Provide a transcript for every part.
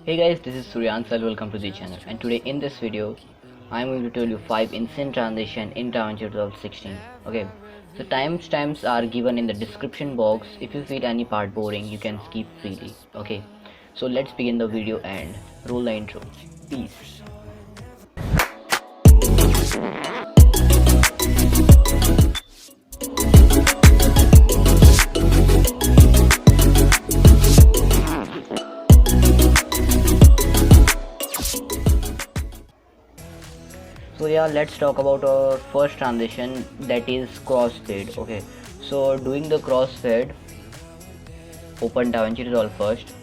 Hey guys, this is Suryansal. Welcome to the channel, and today in this video I'm going to tell you 5 insane transition in DaVinci Resolve 16. Okay, so timestamps are given in the description box. If you feel any part boring, you can skip freely. Okay, so let's begin the video and roll the intro. Peace. So yeah, let's talk about our first transition, that is crossfade. Okay, so doing the crossfade, open DaVinci Resolve first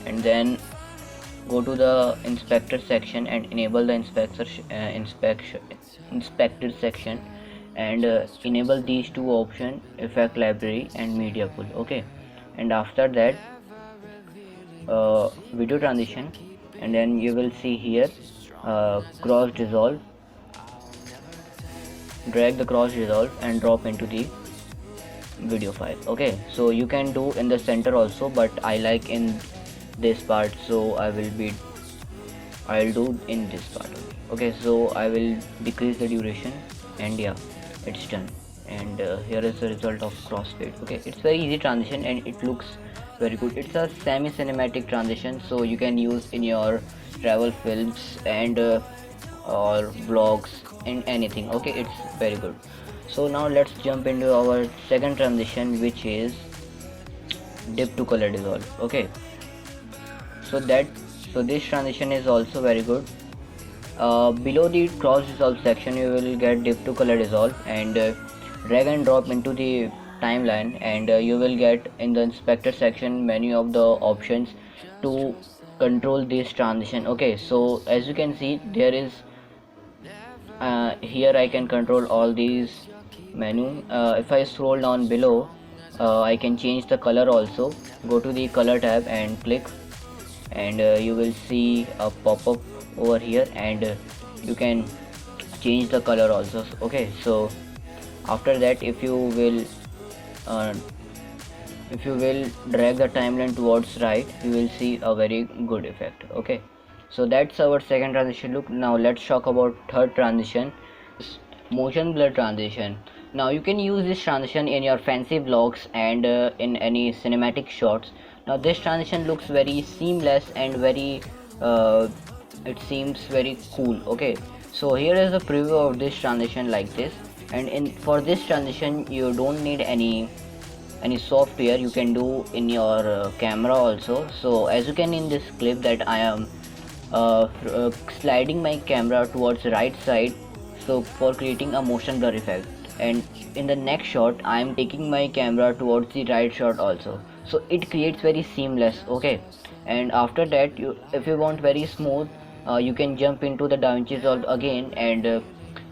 and then go to the inspector section and enable the inspector section and enable these two options, effect library and media pool. Okay, and after that video transition, and then you will see here cross dissolve. Drag the cross dissolve and drop into the video file. Okay, so you can do in the center also, but I like in this part, so I'll do in this part only. Okay, so I will decrease the duration, and yeah, it's done. And here is the result of crossfade. Okay, it's very easy transition and it looks very good. It's a semi cinematic transition, so you can use in your travel films and or vlogs and anything. Okay, it's very good. So now let's jump into our second transition, which is dip to color dissolve. Okay, so this transition is also very good. Below the cross dissolve section you will get dip to color dissolve, and drag and drop into the timeline, and you will get in the inspector section many of the options to control this transition. Okay, so as you can see, there is here I can control all these menu. If I scroll down below, I can change the color also. Go to the color tab and click, and you will see a pop-up over here, and you can change the color also. Okay, so after that, if you will drag the timeline towards right, you will see a very good effect. Okay, so that's our second transition look. Now let's talk about third transition, motion blur transition. Now you can use this transition in your fancy vlogs and in any cinematic shots. Now this transition looks very seamless and very it seems very cool. Okay, so here is a preview of this transition like this, and for this transition you don't need any software. You can do in your camera also. So as you can in this clip, that I am sliding my camera towards right side, so for creating a motion blur effect, and in the next shot I am taking my camera towards the right shot also, so it creates very seamless. Okay, and after that, if you want very smooth, you can jump into the DaVinci Resolve again, and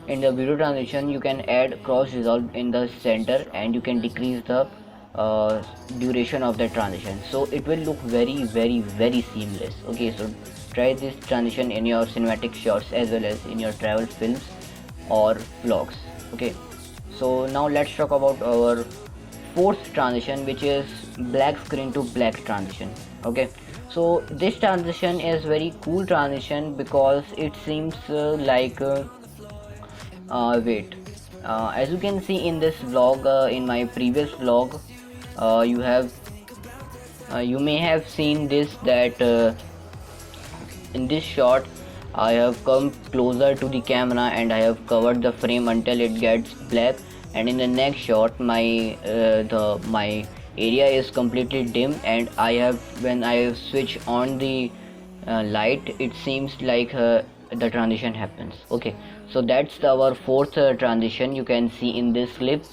in the video transition you can add cross dissolve in the center, and you can decrease the duration of the transition, so it will look very seamless. Okay, so try this transition in your cinematic shots as well as in your travel films or vlogs. Okay, so now let's talk about our fourth transition, which is black screen to black transition. Okay, so this transition is very cool transition because it seems as you can see in this vlog, in my previous vlog, you may have seen this, that in this shot I have come closer to the camera and I have covered the frame until it gets black, and in the next shot my area is completely dim, and when I switch on the light, it seems like the transition happens. Okay, so that's our fourth transition you can see in this clip,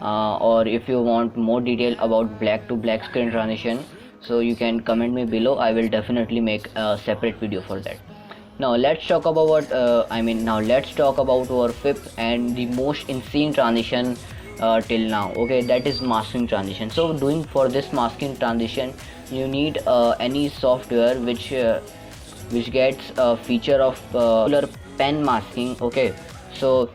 or if you want more detail about black to black screen transition, so you can comment me below. I will definitely make a separate video for that. Now let's talk about let's talk about our fifth and the most insane transition till now. Okay, that is masking transition. So doing for this masking transition, you need any software which gets a feature of pen masking. Okay, so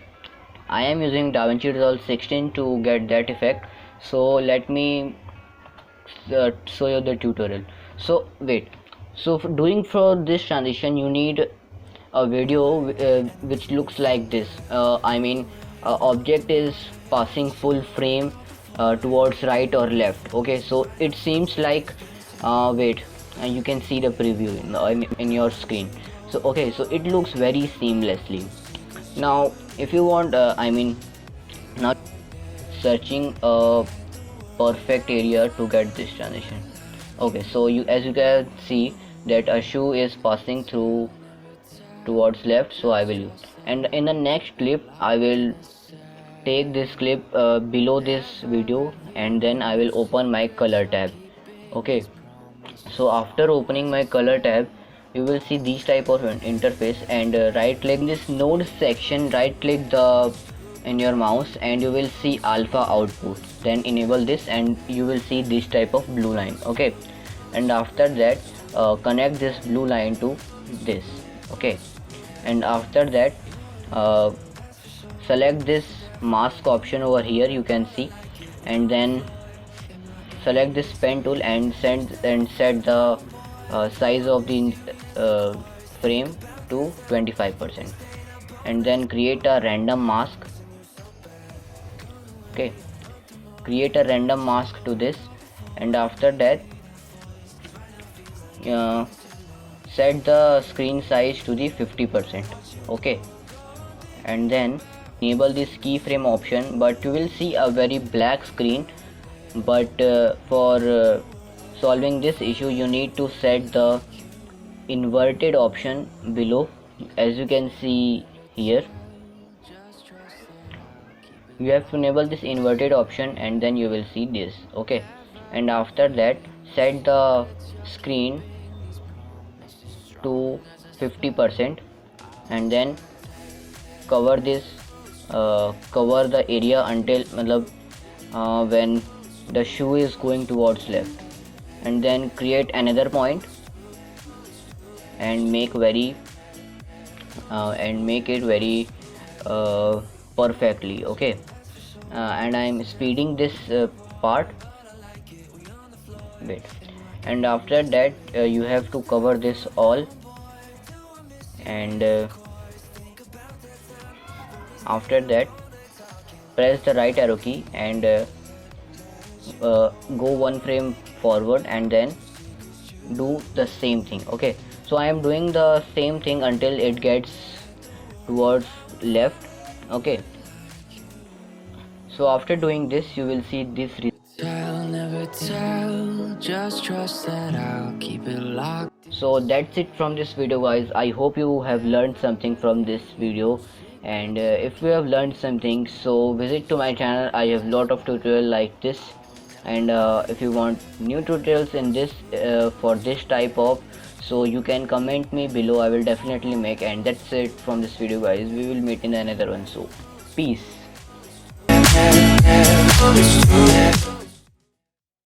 I am using DaVinci Resolve 16 to get that effect. So let me show you the tutorial. So wait, So for this transition you need a video which looks like this. Object is passing full frame towards right or left. Okay, so it seems like wait, you can see the preview in your screen. So okay, so it looks very seamlessly. Now if you want now searching a perfect area to get this transition. Okay, so as you can see that a shoe is passing through towards left, so I will use, and in the next clip I will take this clip below this video, and then I will open my color tab. Okay, so after opening my color tab you will see these type of interface, and right click this node section, right click the in your mouse, and you will see alpha output, then enable this and you will see this type of blue line. Okay, and after that connect this blue line to this. Okay, and after that uh, select this mask option over here, you can see, and then select this pen tool and set the size of the frame to 25%, and then create a random mask. Okay, create a random mask to this, and after that uh, set the screen size to the 50%. Okay, and then enable this keyframe option, but you will see a very black screen. But for solving this issue you need to set the inverted option below. As you can see here, you have to enable this inverted option, and then you will see this. Okay, and after that set the screen to 50%, and then cover this cover the area until when the shoe is going towards left, and then create another point and make it very perfectly. Okay, and I'm speeding this part. Wait, and after that you have to cover this all, and after that press the right arrow key and go one frame forward, and then do the same thing. Okay, so I am doing the same thing until it gets towards left. Okay, so after doing this you will see this I'll never tell, just trust that I'll keep it locked. So that's it from this video, guys. I hope you have learned something from this video, and if you have learned something, so visit to my channel. I have lot of tutorial like this, and if you want new tutorials in this for this type of, so you can comment me below. I will definitely make. And that's it from this video, guys. We will meet in another one. So peace.